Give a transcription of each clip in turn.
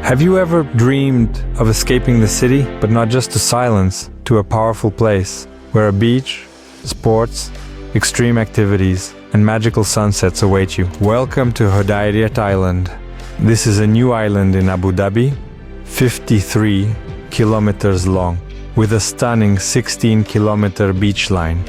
Have you ever dreamed of escaping the city, but not just to silence, to a powerful place where a beach, sports, extreme activities, and magical sunsets await you? Welcome to HUDAYRIYAT Island. This is a new island in Abu Dhabi, 53 kilometers long, with a stunning 16-kilometer beach line.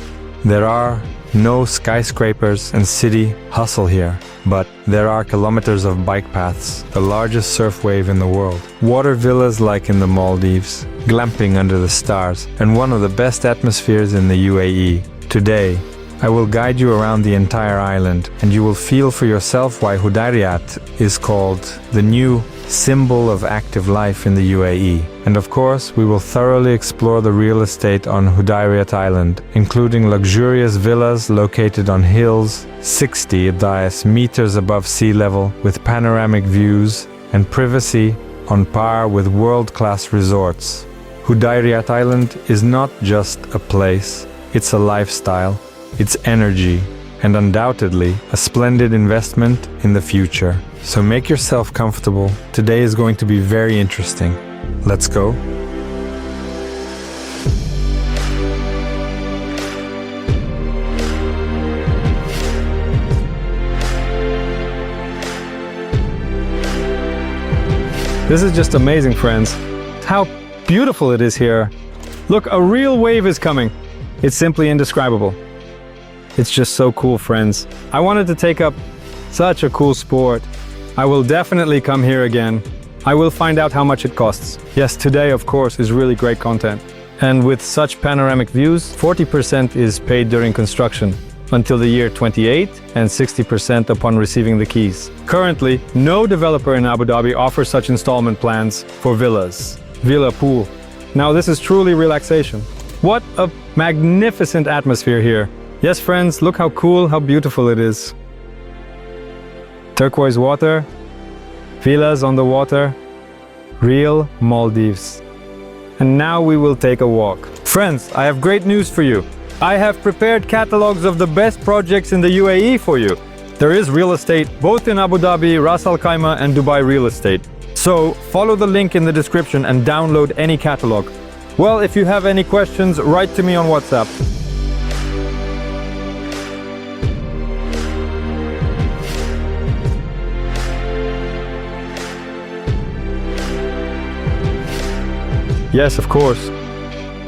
There are no skyscrapers and city hustle here, but there are kilometers of bike paths, the largest surf wave in the world, water villas like in the Maldives, glamping under the stars, and one of the best atmospheres in the UAE. Today, I will guide you around the entire island, and you will feel for yourself why HUDAYRIYAT is called the new symbol of active life in the UAE. And of course, we will thoroughly explore the real estate on HUDAYRIYAT Island, including luxurious villas located on hills 60 meters above sea level, with panoramic views and privacy on par with world-class resorts. HUDAYRIYAT Island is not just a place, it's a lifestyle, it's energy, and undoubtedly a splendid investment in the future. So make yourself comfortable. Today is going to be very interesting. Let's go. This is just amazing, friends. How beautiful it is here. Look, a real wave is coming. It's simply indescribable. It's just so cool, friends. I wanted to take up such a cool sport. I will definitely come here again. I will find out how much it costs. Yes, today, of course, is really great content. And with such panoramic views, 40% is paid during construction until the year 28 and 60% upon receiving the keys. Currently, no developer in Abu Dhabi offers such installment plans for villas, villa pool. Now, this is truly relaxation. What a magnificent atmosphere here. Yes, friends, look how cool, how beautiful it is. Turquoise water, villas on the water, real Maldives. And now we will take a walk. Friends, I have great news for you. I have prepared catalogs of the best projects in the UAE for you. There is real estate both in Abu Dhabi, Ras Al Khaimah and Dubai real estate. So follow the link in the description and download any catalog. Well, if you have any questions, write to me on WhatsApp. Yes, of course.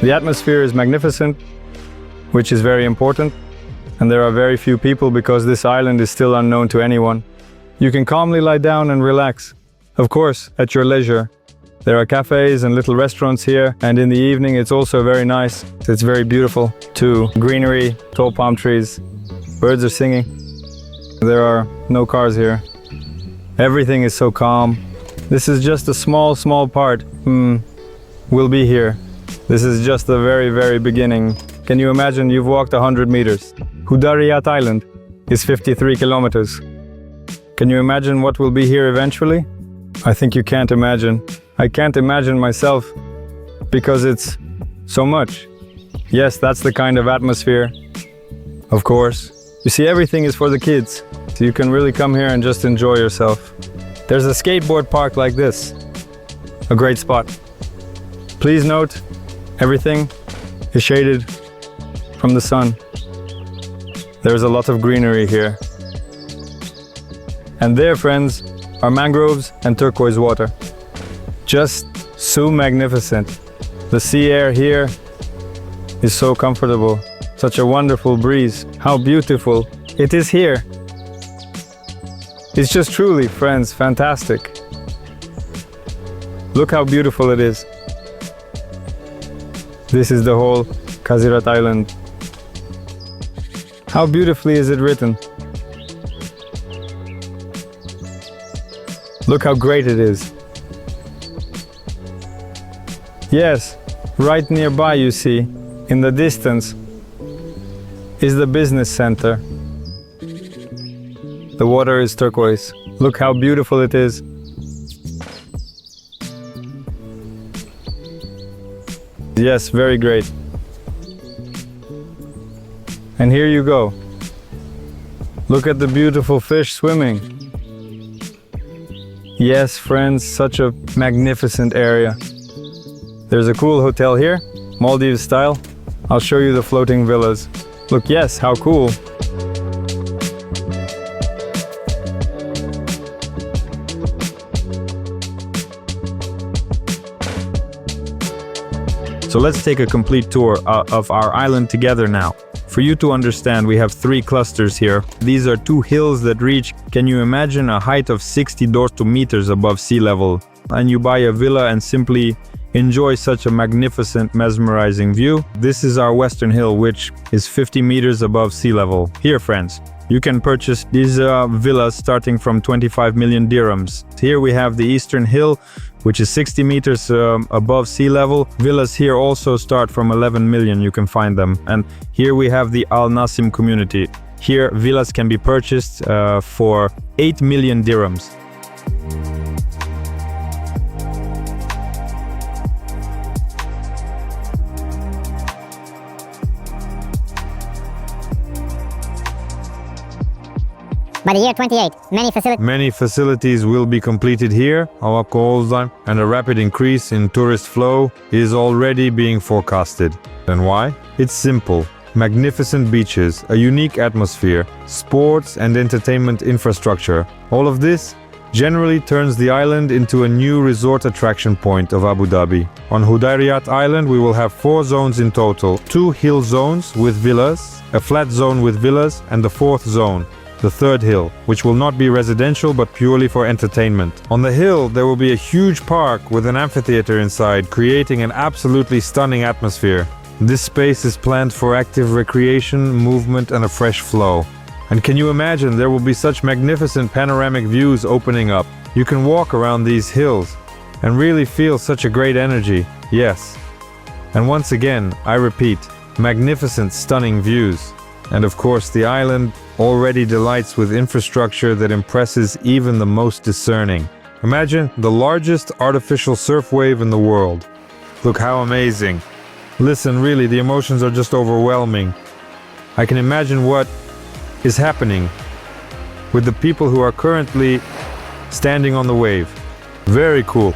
The atmosphere is magnificent, which is very important, and there are very few people because this island is still unknown to anyone. You can calmly lie down and relax. Of course, at your leisure. There are cafes and little restaurants here, and in the evening it's also very nice. It's very beautiful too. Greenery, tall palm trees, birds are singing. There are no cars here. Everything is so calm. This is just a small part. We'll be here. This is just the very beginning. Can you imagine you've walked 100 meters? HUDAYRIYAT Island is 53 kilometers. Can you imagine what will be here eventually? I think you can't imagine. I can't imagine myself because it's so much. Yes, that's the kind of atmosphere. Of course. You see, everything is for the kids. So you can really come here and just enjoy yourself. There's a skateboard park like this. A great spot. Please note, everything is shaded from the sun. There's a lot of greenery here. And there, friends, are mangroves and turquoise water. Just so magnificent. The sea air here is so comfortable. Such a wonderful breeze. How beautiful it is here. It's just truly, friends, fantastic. Look how beautiful it is. This is the whole HUDAYRIYAT Island. How beautifully is it written? Look how great it is. Yes, right nearby you see, in the distance, is the business center. The water is turquoise. Look how beautiful it is. Yes, very great. And here you go. Look at the beautiful fish swimming. Yes, friends, such a magnificent area. There's a cool hotel here, Maldives style. I'll show you the floating villas. Look, yes, how cool. So let's take a complete tour of our island together now. For you to understand, we have 3 clusters here. These are 2 hills that reach, can you imagine, a height of 60 meters above sea level. And you buy a villa and simply enjoy such a magnificent, mesmerizing view. This is our western hill, which is 50 meters above sea level. Here, friends, you can purchase these villas starting from 25 million dirhams. Here we have the eastern hill, which is 60 meters above sea level. Villas here also start from 11 million, you can find them. And here we have the Al Nasim community. Here, villas can be purchased for 8 million dirhams. By the year 28, Many facilities will be completed here, and a rapid increase in tourist flow is already being forecasted. And why? It's simple. Magnificent beaches, a unique atmosphere, sports and entertainment infrastructure. All of this generally turns the island into a new resort attraction point of Abu Dhabi. On HUDAYRIYAT Island, we will have 4 zones in total. 2 hill zones with villas, a flat zone with villas, and the 4th zone, the 3rd hill, which will not be residential but purely for entertainment. On the hill, there will be a huge park with an amphitheater inside, creating an absolutely stunning atmosphere. This space is planned for active recreation, movement, and a fresh flow. And can you imagine, there will be such magnificent panoramic views opening up. You can walk around these hills and really feel such a great energy. Yes. And once again, I repeat, magnificent, stunning views. And of course, the island already delights with infrastructure that impresses even the most discerning. Imagine the largest artificial surf wave in the world. Look how amazing. Listen, really, the emotions are just overwhelming. I can imagine what is happening with the people who are currently standing on the wave. Very cool.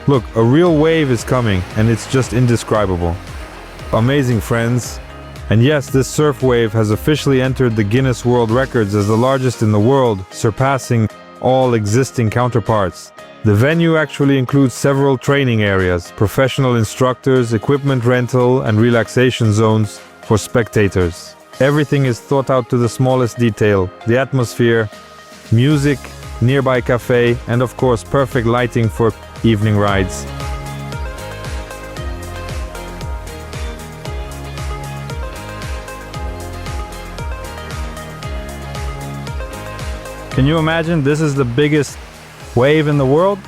Look, a real wave is coming, and it's just indescribable. Amazing, friends. And yes, this surf wave has officially entered the Guinness World Records as the largest in the world, surpassing all existing counterparts. The venue actually includes several training areas, professional instructors, equipment rental, and relaxation zones for spectators. Everything is thought out to the smallest detail. The atmosphere, music, nearby cafe, and of course perfect lighting for evening rides. Can you imagine? This is the biggest wave in the world,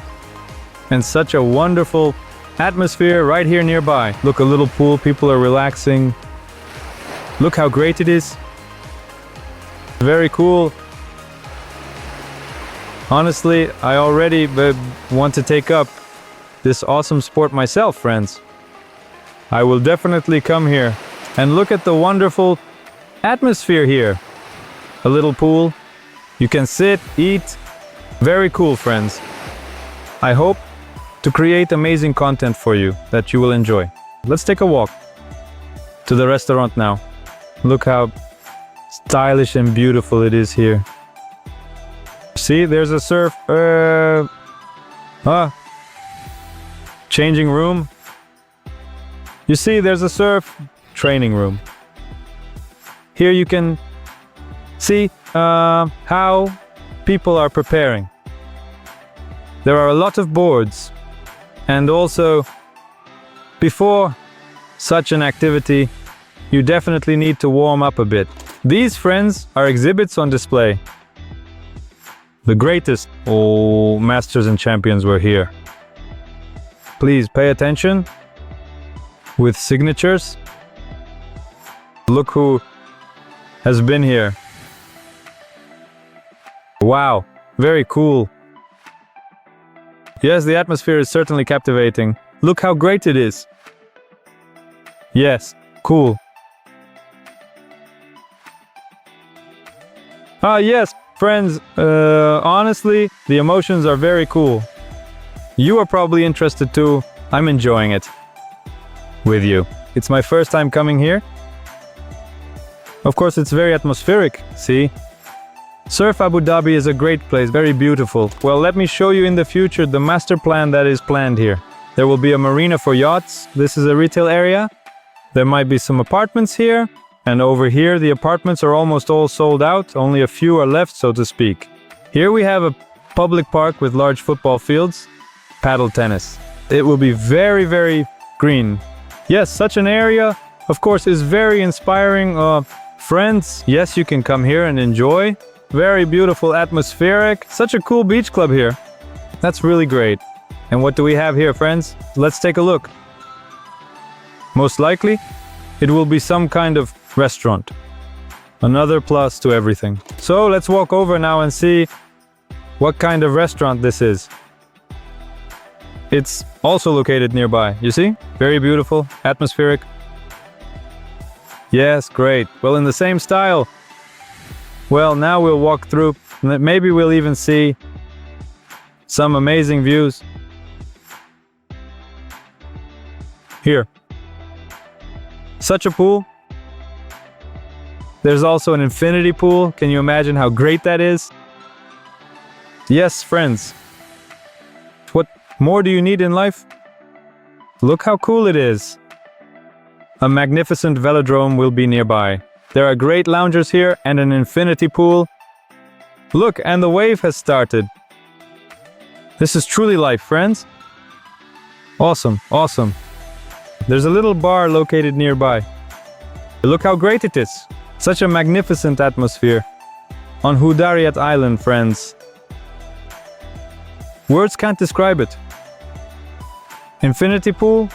and such a wonderful atmosphere right here nearby. Look, a little pool, people are relaxing. Look how great it is. Very cool. Honestly, I already want to take up this awesome sport myself, friends. I will definitely come here and look at the wonderful atmosphere here. A little pool. You can sit, eat. Very cool, friends. I hope to create amazing content for you that you will enjoy. Let's take a walk to the restaurant now. Look how stylish and beautiful it is here. See, there's a surf. Changing room. You see, there's a surf training room. Here you can see how people are preparing. There are a lot of boards, and also before such an activity you definitely need to warm up a bit. These, friends, are exhibits on display. The greatest masters and champions were here. Please pay attention with signatures. Look who has been here. Wow, very cool. Yes, the atmosphere is certainly captivating. Look how great it is. Yes, cool. Yes, Friends, honestly, the emotions are very cool. You are probably interested too. I'm enjoying it with you. It's my first time coming here. Of course, it's very atmospheric, see? Surf Abu Dhabi is a great place, very beautiful. Well, let me show you in the future the master plan that is planned here. There will be a marina for yachts. This is a retail area. There might be some apartments here. And over here, the apartments are almost all sold out. Only a few are left, so to speak. Here we have a public park with large football fields, paddle tennis. It will be very, very green. Yes, such an area, of course, is very inspiring. Friends, yes, you can come here and enjoy. Very beautiful, atmospheric. Such a cool beach club here. That's really great. And what do we have here, friends? Let's take a look. Most likely, it will be some kind of restaurant. Another plus to everything. So let's walk over now and see what kind of restaurant this is. It's also located nearby, you see? Very beautiful, atmospheric. Yes, great. Well, in the same style. Well, now we'll walk through. Maybe we'll even see some amazing views. Here. Such a pool. There's also an infinity pool. Can you imagine how great that is? Yes, friends. What more do you need in life? Look how cool it is. A magnificent velodrome will be nearby. There are great loungers here and an infinity pool. Look, and the wave has started. This is truly life, friends. Awesome, awesome. There's a little bar located nearby. Look how great it is. Such a magnificent atmosphere. On HUDAYRIYAT Island, friends. Words can't describe it. Infinity pool.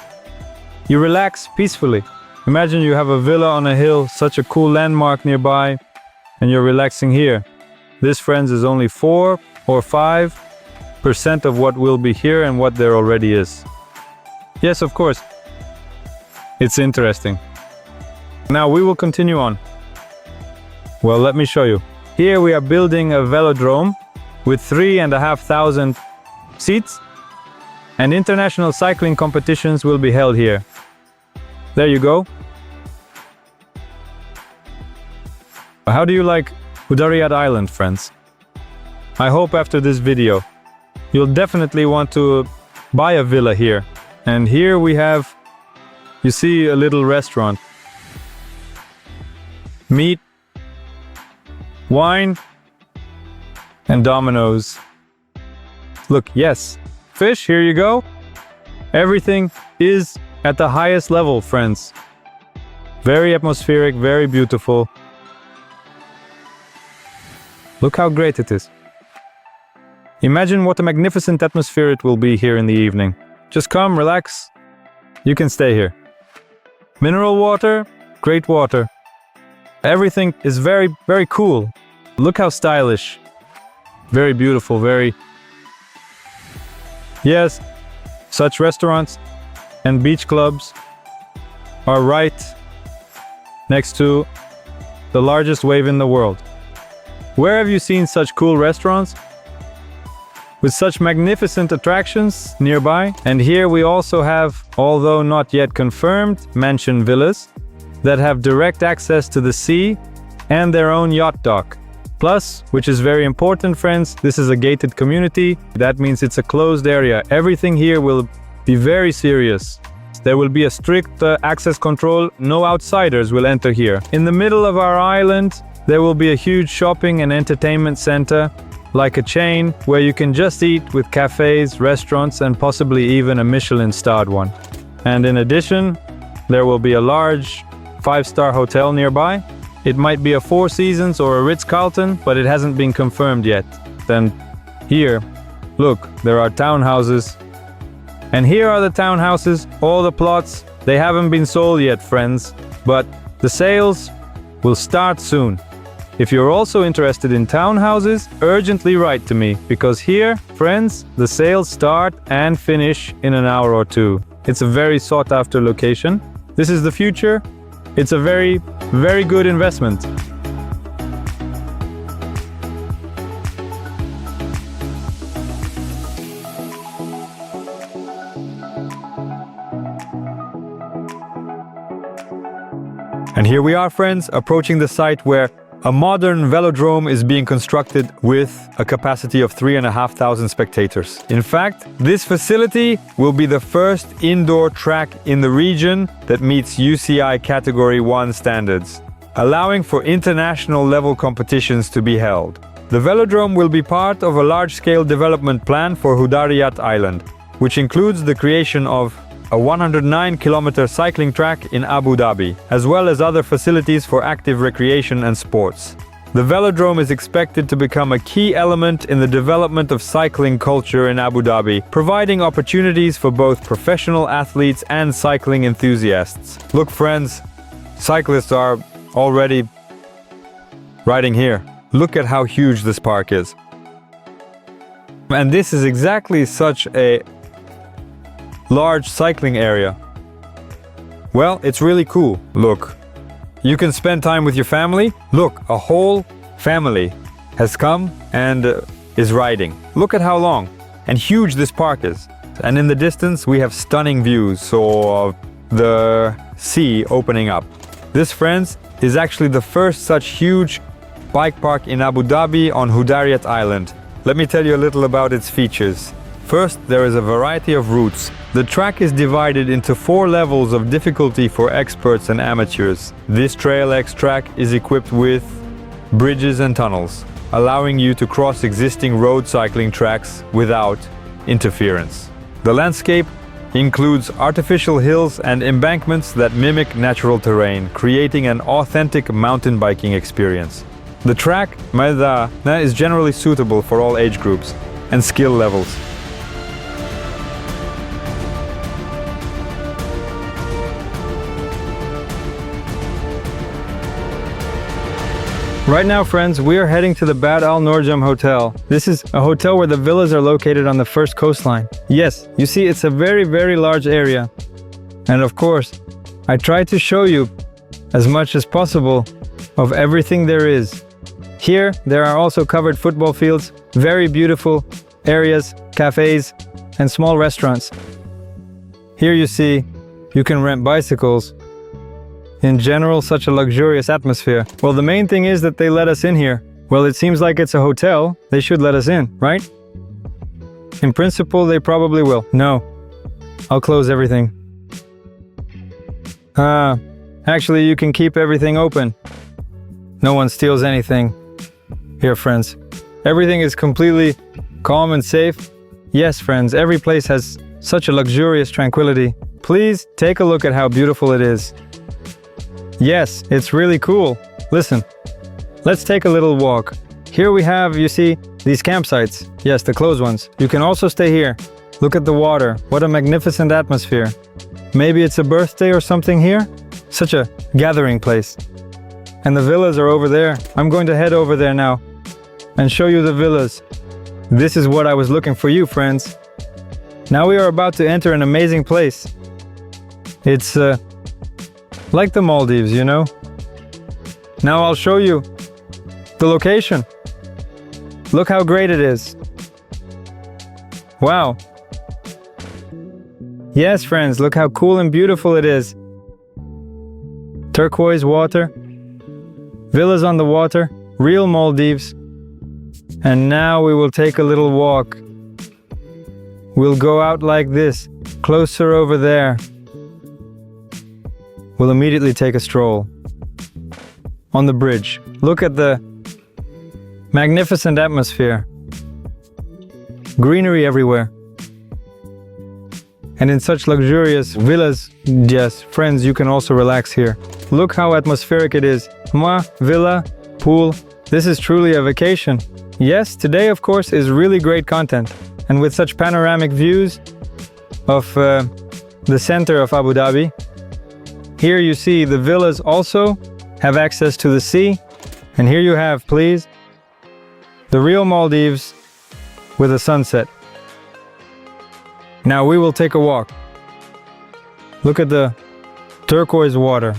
You relax peacefully. Imagine you have a villa on a hill, such a cool landmark nearby, and you're relaxing here. This, friends, is only 4 or 5% of what will be here and what there already is. Yes, of course. It's interesting. Now we will continue on. Well, let me show you. Here we are building a velodrome with 3,500 seats, and international cycling competitions will be held here. There you go. How do you like HUDAYRIYAT Island, friends? I hope after this video, you'll definitely want to buy a villa here. And here we have, you see, a little restaurant. Meat, wine, and dominoes. Look, yes, fish, here you go. Everything is at the highest level, friends. Very atmospheric, very beautiful. Look how great it is. Imagine what a magnificent atmosphere it will be here in the evening. Just come, relax. You can stay here. Mineral water, great water. Everything is very, very cool. Look how stylish. Very beautiful, very... Yes, such restaurants and beach clubs are right next to the largest wave in the world. Where have you seen such cool restaurants with such magnificent attractions nearby? And here we also have, although not yet confirmed, mansion villas that have direct access to the sea and their own yacht dock. Plus, which is very important, friends, this is a gated community. That means it's a closed area. Everything here will be very serious. There will be a strict access control. No outsiders will enter here. In the middle of our island, there will be a huge shopping and entertainment center, like a chain, where you can just eat with cafes, restaurants, and possibly even a Michelin-starred one. And in addition, there will be a large 5-star hotel nearby. It might be a Four Seasons or a Ritz-Carlton, but it hasn't been confirmed yet. Then here, look, there are townhouses. And here are the townhouses, all the plots. They haven't been sold yet, friends, but the sales will start soon. If you're also interested in townhouses, urgently write to me, because here, friends, the sales start and finish in an hour or two. It's a very sought-after location. This is the future. It's a very, very good investment. And here we are, friends, approaching the site where a modern velodrome is being constructed with a capacity of 3,500 spectators. In fact, this facility will be the first indoor track in the region that meets UCI Category 1 standards, allowing for international level competitions to be held. The velodrome will be part of a large-scale development plan for HUDAYRIYAT Island, which includes the creation of a 109-kilometer cycling track in Abu Dhabi, as well as other facilities for active recreation and sports. The velodrome is expected to become a key element in the development of cycling culture in Abu Dhabi, providing opportunities for both professional athletes and cycling enthusiasts. Look, friends, cyclists are already riding here. Look at how huge this park is. And this is exactly such a large cycling area. Well, it's really cool. Look, you can spend time with your family. Look, a whole family has come and is riding. Look at how long and huge this park is. And in the distance, we have stunning views of the sea opening up. This, friends, is actually the first such huge bike park in Abu Dhabi on HUDAYRIYAT Island. Let me tell you a little about its features. First, there is a variety of routes. The track is divided into 4 levels of difficulty for experts and amateurs. This Trail X track is equipped with bridges and tunnels, allowing you to cross existing road cycling tracks without interference. The landscape includes artificial hills and embankments that mimic natural terrain, creating an authentic mountain biking experience. The track, Maida, is generally suitable for all age groups and skill levels. Right now, friends, we are heading to the Bab Al Nojoum Hotel. This is a hotel where the villas are located on the first coastline. Yes, you see, it's a very, very large area. And of course, I try to show you as much as possible of everything there is. Here, there are also covered football fields, very beautiful areas, cafes, and small restaurants. Here you see, you can rent bicycles. In general, such a luxurious atmosphere. Well, the main thing is that they let us in here. Well, it seems like it's a hotel. They should let us in, right? In principle, they probably will. No. I'll close everything. Actually, you can keep everything open. No one steals anything. Here, friends. Everything is completely calm and safe. Yes, friends, every place has such a luxurious tranquility. Please take a look at how beautiful it is. Yes, it's really cool. Listen, let's take a little walk. Here we have, you see, these campsites. Yes, the closed ones. You can also stay here. Look at the water. What a magnificent atmosphere. Maybe it's a birthday or something here? Such a gathering place. And the villas are over there. I'm going to head over there now and show you the villas. This is what I was looking for you, friends. Now we are about to enter an amazing place. It's like the Maldives, you know? Now I'll show you the location. Look how great it is. Wow. Yes, friends, look how cool and beautiful it is. Turquoise water, villas on the water, real Maldives. And now we will take a little walk. We'll go out like this, closer over there. We'll immediately take a stroll on the bridge. Look at the magnificent atmosphere. Greenery everywhere. And in such luxurious villas, yes, friends, you can also relax here. Look how atmospheric it is. Villa, pool. This is truly a vacation. Yes, today, of course, is really great content. And with such panoramic views of the center of Abu Dhabi. Here you see the villas also have access to the sea. And here you have, please, the real Maldives with a sunset. Now we will take a walk. Look at the turquoise water.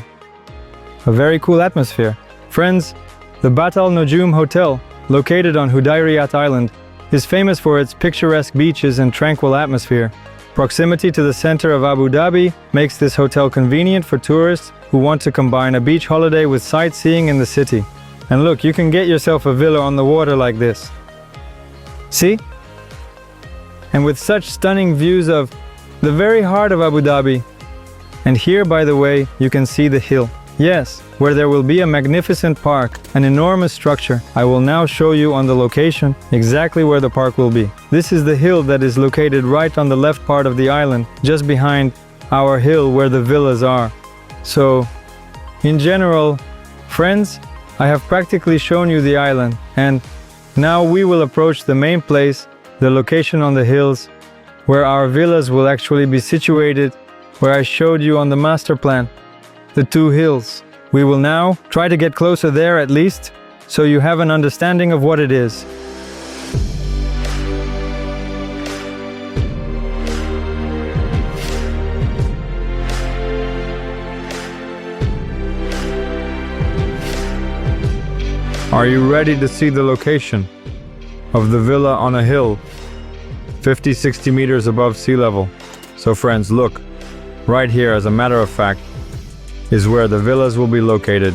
A very cool atmosphere. Friends, the Bab Al Nojoum Hotel, located on HUDAYRIYAT Island, is famous for its picturesque beaches and tranquil atmosphere. Proximity to the center of Abu Dhabi makes this hotel convenient for tourists who want to combine a beach holiday with sightseeing in the city. And look, you can get yourself a villa on the water like this. See? And with such stunning views of the very heart of Abu Dhabi. And here, by the way, you can see the hill. Yes, where there will be a magnificent park, an enormous structure. I will now show you on the location exactly where the park will be. This is the hill that is located right on the left part of the island, just behind our hill where the villas are. So, in general, friends, I have practically shown you the island, and now we will approach the main place, the location on the hills, where our villas will actually be situated, where I showed you on the master plan. The two hills. We will now try to get closer there at least, so you have an understanding of what it is. Are you ready to see the location of the villa on a hill, 50-60 meters above sea level? So friends, look, right here, as a matter of fact, is where the villas will be located,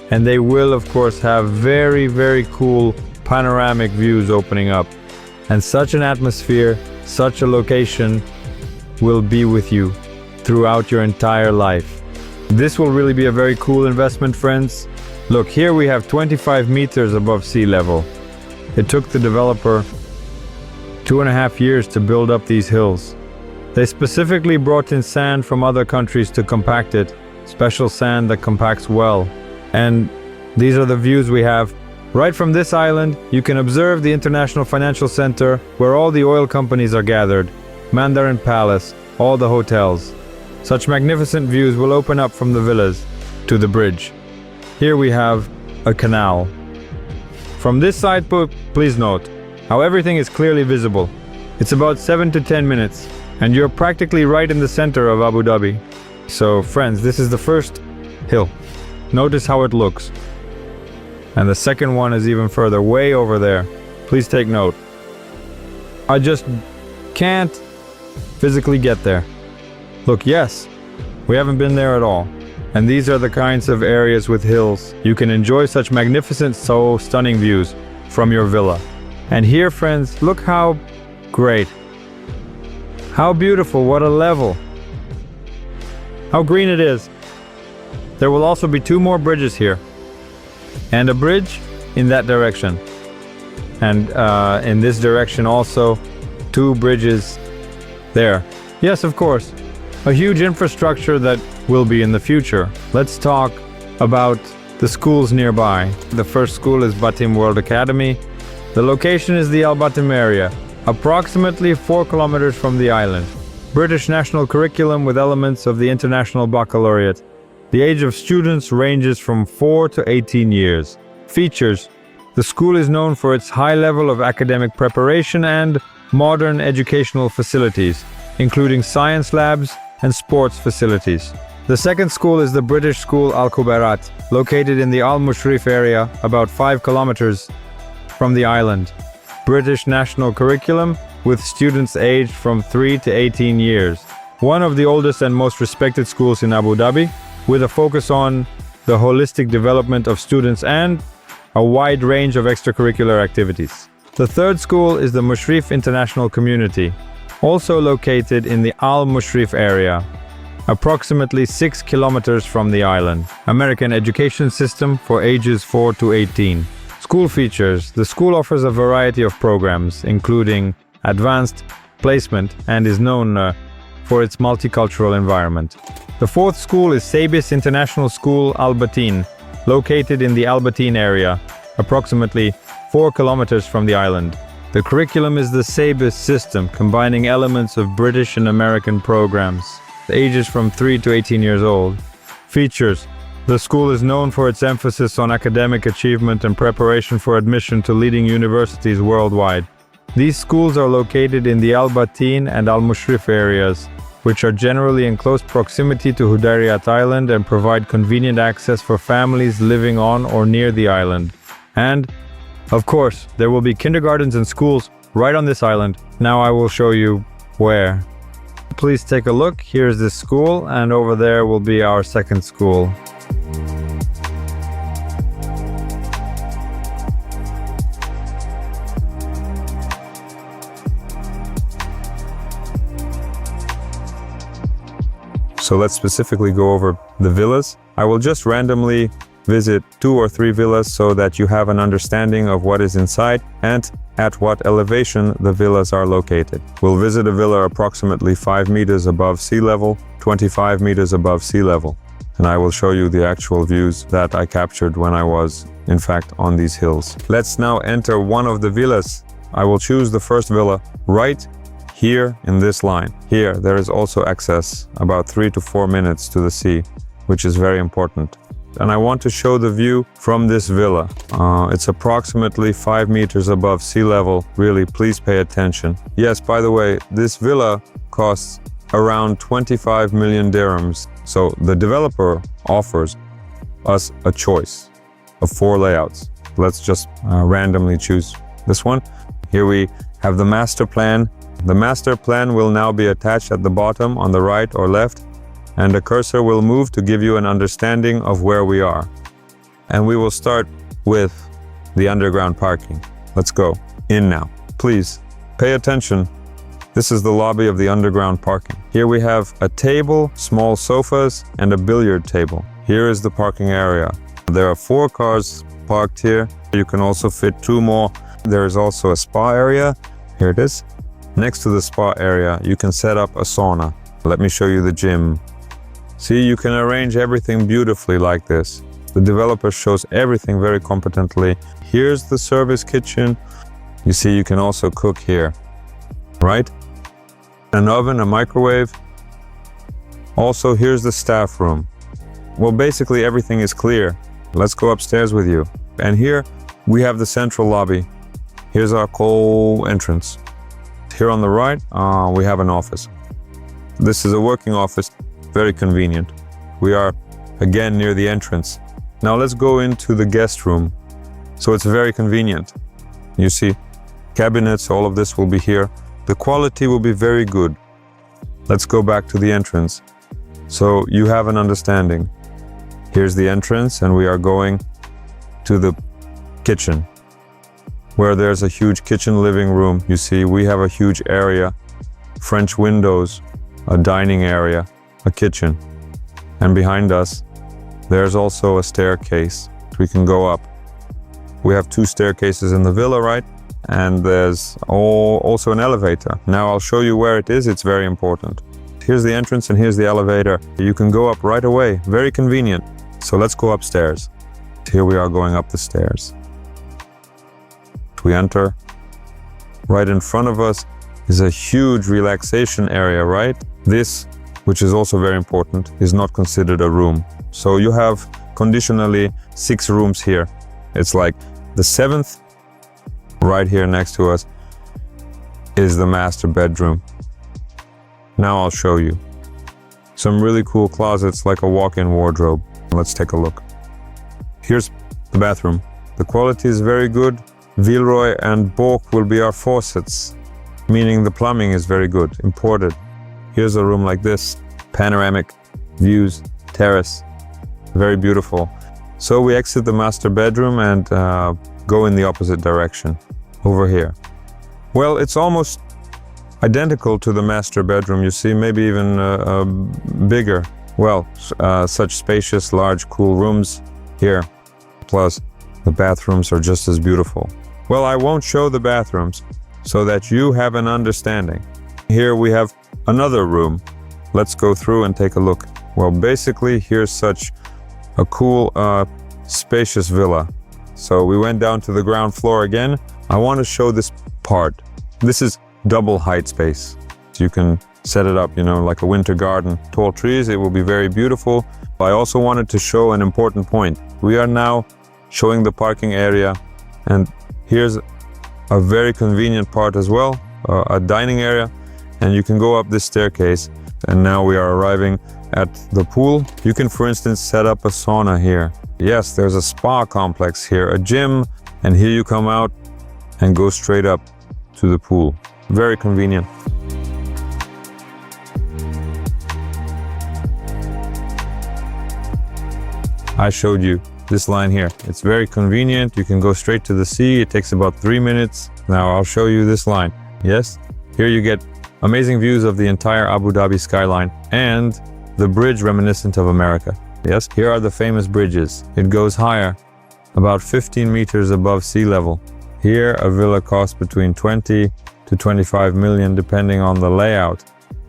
and they will of course have very, very cool panoramic views opening up, and such an atmosphere, such a location will be with you throughout your entire life. This will really be a very cool investment, friends. Look, here we have 25 meters above sea level. It took the developer 2.5 years to build up these hills. They specifically brought in sand from other countries to compact it, special sand that compacts well. And these are the views we have. Right from this island, you can observe the International Financial Center where all the oil companies are gathered, Mandarin Palace, all the hotels. Such magnificent views will open up from the villas to the bridge. Here we have a canal. From this side, please note how everything is clearly visible. It's about 7 to 10 minutes, and you're practically right in the center of Abu Dhabi. So friends, this is the first hill. Notice how it looks. And the second one is even further, way over there. Please take note. I just can't physically get there. Look, yes, we haven't been there at all. And these are the kinds of areas with hills. You can enjoy such magnificent, so stunning views from your villa. And here, friends, look how great. How beautiful, what a level. How green it is. There will also be 2 more bridges here, and a bridge in that direction, and in this direction also 2 bridges there. Yes, of course, a huge infrastructure that will be in the future. Let's talk about the schools nearby. The first school is Batim World Academy. The location is the Al Batim area, approximately 4 kilometers from the island. British national curriculum with elements of the International Baccalaureate. The age of students ranges from 4 to 18 years. Features: the school is known for its high level of academic preparation and modern educational facilities, including science labs and sports facilities. The second school is the British school Al Kubayrat, located in the Al Mushrif area, about 5 kilometers from the island. British national curriculum with students aged from 3 to 18 years. One of the oldest and most respected schools in Abu Dhabi, with a focus on the holistic development of students and a wide range of extracurricular activities. The third school is the Mushrif International Community, also located in the Al Mushrif area, approximately 6 kilometers from the island. American education system for ages 4 to 18. School features: the school offers a variety of programs, including advanced placement, and is known for its multicultural environment. The fourth school is Sabis International School Al Batin, located in the Al Batin area, approximately 4 kilometers from the island. The curriculum is the Sabis system, combining elements of British and American programs. The ages from 3 to 18 years old. Features: the school is known for its emphasis on academic achievement and preparation for admission to leading universities worldwide. These schools are located in the Al Batin and Al Mushrif areas, which are generally in close proximity to HUDAYRIYAT Island and provide convenient access for families living on or near the island. And, of course, there will be kindergartens and schools right on this island. Now I will show you where. Please take a look. Here's the school, and over there will be our second school. So let's specifically go over the villas. I will just randomly visit 2 or 3 villas so that you have an understanding of what is inside and at what elevation the villas are located. We'll visit a villa approximately 5 meters above sea level, 25 meters above sea level. And I will show you the actual views that I captured when I was, in fact, on these hills. Let's now enter one of the villas. I will choose the first villa right here in this line. Here, there is also access about 3 to 4 minutes to the sea, which is very important. And I want to show the view from this villa. It's approximately 5 meters above sea level. Really, please pay attention. Yes, by the way, this villa costs around 25 million dirhams. So the developer offers us a choice of 4 layouts. Let's just randomly choose this one. Here we have the master plan. The master plan will now be attached at the bottom on the right or left, and the cursor will move to give you an understanding of where we are. And we will start with the underground parking. Let's go in now. Please pay attention. This is the lobby of the underground parking. Here we have a table, small sofas, and a billiard table. Here is the parking area. There are 4 cars parked here. You can also fit 2 more. There is also a spa area. Here it is. Next to the spa area, you can set up a sauna. Let me show you the gym. See, you can arrange everything beautifully like this. The developer shows everything very competently. Here's the service kitchen. You see, you can also cook here, right? An oven, a microwave. Also, here's the staff room. Well, basically everything is clear. Let's go upstairs with you. And here we have the central lobby. Here's our coal entrance. Here on the right, we have an office. This is a working office, very convenient. We are again near the entrance. Now let's go into the guest room. So it's very convenient. You see, cabinets, all of this will be here. The quality will be very good. Let's go back to the entrance. So you have an understanding. Here's the entrance, and we are going to the kitchen, where there's a huge kitchen living room. You see, we have a huge area, French windows, a dining area, a kitchen. And behind us, there's also a staircase. We can go up. We have 2 staircases in the villa, right? And there's also an elevator. Now I'll show you where it is. It's very important. Here's the entrance and here's the elevator. You can go up right away. Very convenient. So let's go upstairs. Here we are going up the stairs. We enter. Right in front of us is a huge relaxation area, right? This, which is also very important, is not considered a room. So you have conditionally 6 rooms here. It's like the 7th, right here next to us, is the master bedroom. Now I'll show you. Some really cool closets, like a walk-in wardrobe. Let's take a look. Here's the bathroom. The quality is very good. Villeroy and Bork will be our faucets, meaning the plumbing is very good, imported. Here's a room like this, panoramic views, terrace, very beautiful. So we exit the master bedroom and go in the opposite direction, over here. Well, it's almost identical to the master bedroom, you see, maybe even bigger. Well, such spacious, large, cool rooms here. Plus, the bathrooms are just as beautiful. Well, I won't show the bathrooms so that you have an understanding. Here we have another room. Let's go through and take a look. Well, basically, here's such a cool, spacious villa. So we went down to the ground floor again. I want to show this part. This is double height space. So you can set it up, you know, like a winter garden. Tall trees, it will be very beautiful. I also wanted to show an important point. We are now showing the parking area, and here's a very convenient part as well, a dining area, and you can go up this staircase. And now we are arriving at the pool. You can, for instance, set up a sauna here. Yes, there's a spa complex here, a gym, and here you come out and go straight up to the pool. Very convenient. I showed you this line here. It's very convenient. You can go straight to the sea. It takes about 3 minutes. Now I'll show you this line. Yes, here you get amazing views of the entire Abu Dhabi skyline and the bridge reminiscent of America. Yes, here are the famous bridges. It goes higher, about 15 meters above sea level. Here, a villa costs between 20 to 25 million, depending on the layout.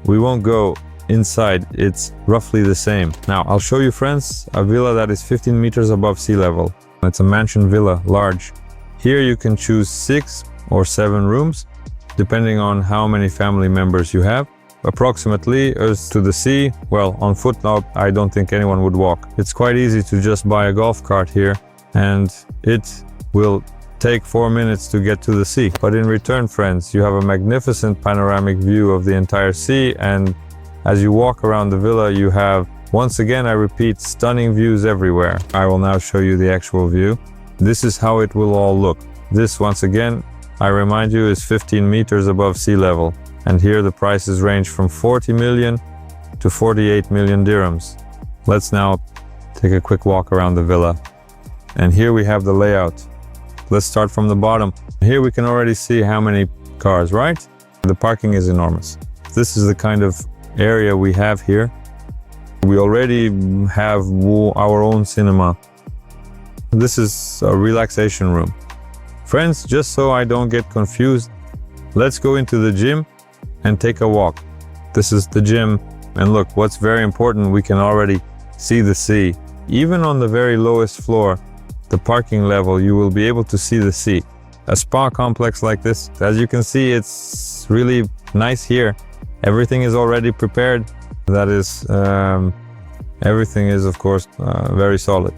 We won't go inside, it's roughly the same. Now, I'll show you, friends, a villa that is 15 meters above sea level. It's a mansion villa, large. Here you can choose 6 or 7 rooms, depending on how many family members you have. Approximately as to the sea, well, on foot now, I don't think anyone would walk. It's quite easy to just buy a golf cart here, and it will take 4 minutes to get to the sea. But in return, friends, you have a magnificent panoramic view of the entire sea, and as you walk around the villa, you have, once again, I repeat, stunning views everywhere. I will now show you the actual view. This is how it will all look. This, once again, I remind you, is 15 meters above sea level. And here the prices range from 40 million to 48 million dirhams. Let's now take a quick walk around the villa. And here we have the layout. Let's start from the bottom. Here we can already see how many cars, right? The parking is enormous. This is the kind of area we have here. We already have our own cinema. This is a relaxation room. Friends, just so I don't get confused, let's go into the gym and take a walk. This is the gym, and look, what's very important, we can already see the sea. Even on the very lowest floor, the parking level, you will be able to see the sea. A spa complex like this, as you can see, it's really nice here. Everything is already prepared. That is, everything is, of course, very solid.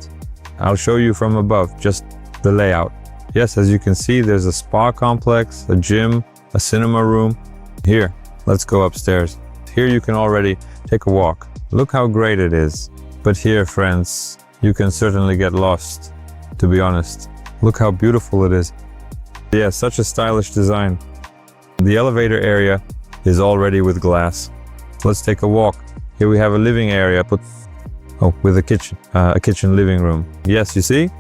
I'll show you from above, just the layout. Yes, as you can see, there's a spa complex, a gym, a cinema room. Here, let's go upstairs. Here you can already take a walk. Look how great it is. But here, friends, you can certainly get lost, to be honest. Look how beautiful it is. Yeah, such a stylish design. The elevator area is already with glass. Let's take a walk. Here we have a living area, with a kitchen living room. Yes, you see?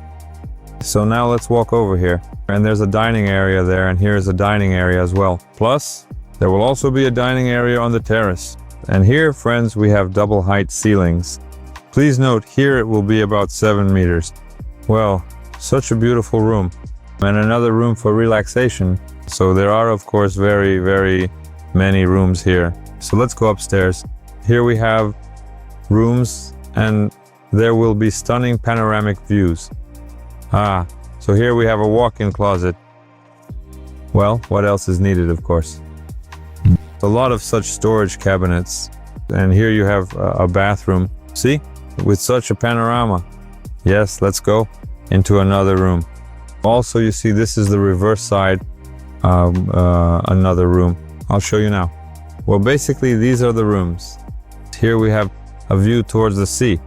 So now let's walk over here. And there's a dining area there, and here's a dining area as well. Plus, there will also be a dining area on the terrace. And here, friends, we have double height ceilings. Please note, here it will be about 7 meters. Well, such a beautiful room. And another room for relaxation. So there are, of course, very, very many rooms here. So let's go upstairs. Here we have rooms, and there will be stunning panoramic views. So here we have a walk-in closet. Well, what else is needed, of course? A lot of such storage cabinets. And here you have a bathroom. See? With such a panorama. Yes, let's go into another room. Also, you see, this is the reverse side of another room. I'll show you now. Well, basically, these are the rooms. Here we have a view towards the sea.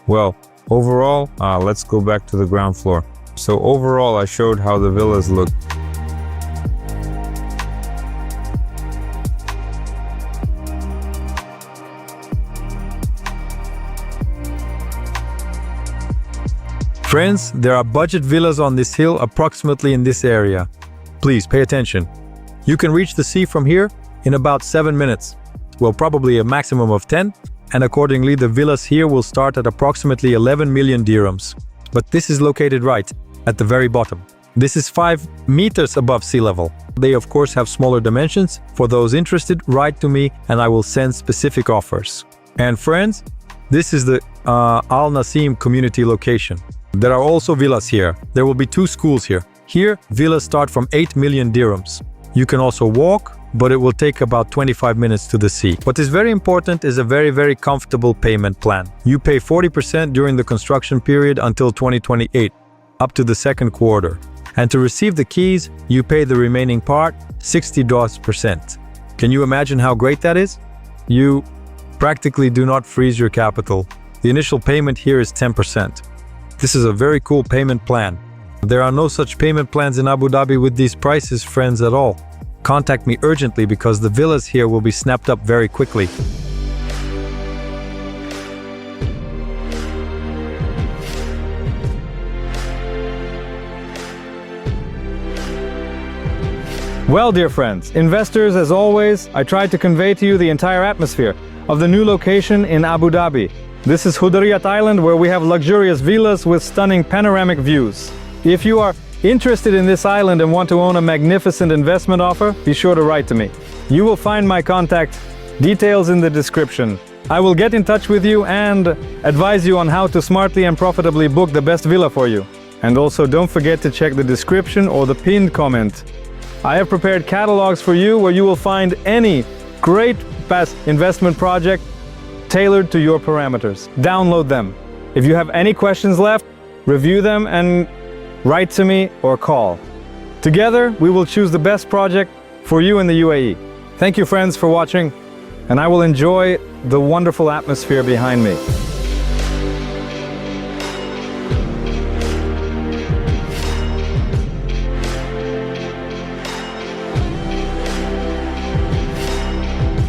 Well, overall, let's go back to the ground floor. So overall, I showed how the villas look. Friends, there are budget villas on this hill approximately in this area. Please pay attention. You can reach the sea from here in about 7 minutes. Well, probably a maximum of 10, and accordingly the villas here will start at approximately 11 million dirhams. But this is located right at the very bottom. This is 5 meters above sea level. They of course have smaller dimensions. For those interested, write to me and I will send specific offers. And friends, this is the Al Nasim community location. There are also villas here. There will be 2 schools here. Here, villas start from 8 million dirhams. You can also walk, but it will take about 25 minutes to the sea. What is very important is a very, very comfortable payment plan. You pay 40% during the construction period until 2028, up to the second quarter. And to receive the keys, you pay the remaining part, 60%. Can you imagine how great that is? You practically do not freeze your capital. The initial payment here is 10%. This is a very cool payment plan. There are no such payment plans in Abu Dhabi with these prices, friends, at all. Contact me urgently because the villas here will be snapped up very quickly. Well, dear friends, investors, as always, I tried to convey to you the entire atmosphere of the new location in Abu Dhabi. This is HUDAYRIYAT Island, where we have luxurious villas with stunning panoramic views. If you are interested in this island and want to own a magnificent investment offer, be sure to write to me. You will find my contact details in the description. I will get in touch with you and advise you on how to smartly and profitably book the best villa for you. And also don't forget to check the description or the pinned comment. I have prepared catalogs for you where you will find any great best investment project tailored to your parameters. Download them. If you have any questions left, review them and write to me or call. Together, we will choose the best project for you in the UAE. Thank you, friends, for watching, and I will enjoy the wonderful atmosphere behind me.